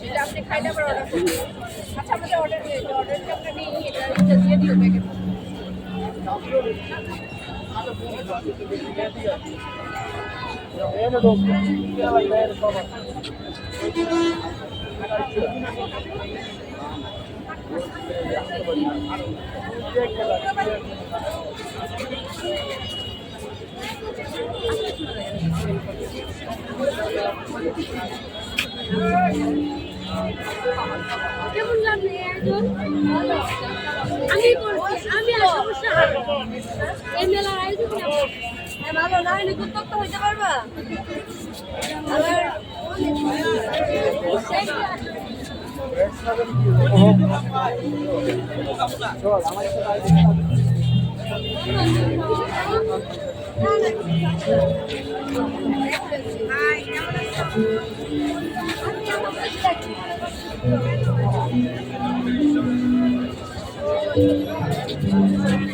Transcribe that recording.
এটা আপনি খাইলে আবার অর্ডার করবেন। আচ্ছা আমাদের অর্ডার দিয়ে অর্ডারটা আমরা নিই, এটা দিয়ে দিও প্যাকেট। কেমন লাগবে একজন? আমি করছি, আমি আর সমস্যা এই মেলার আয়োজন ভালো না হলে উদ্যোক্তা হইতে পারবা। আবার Thank you.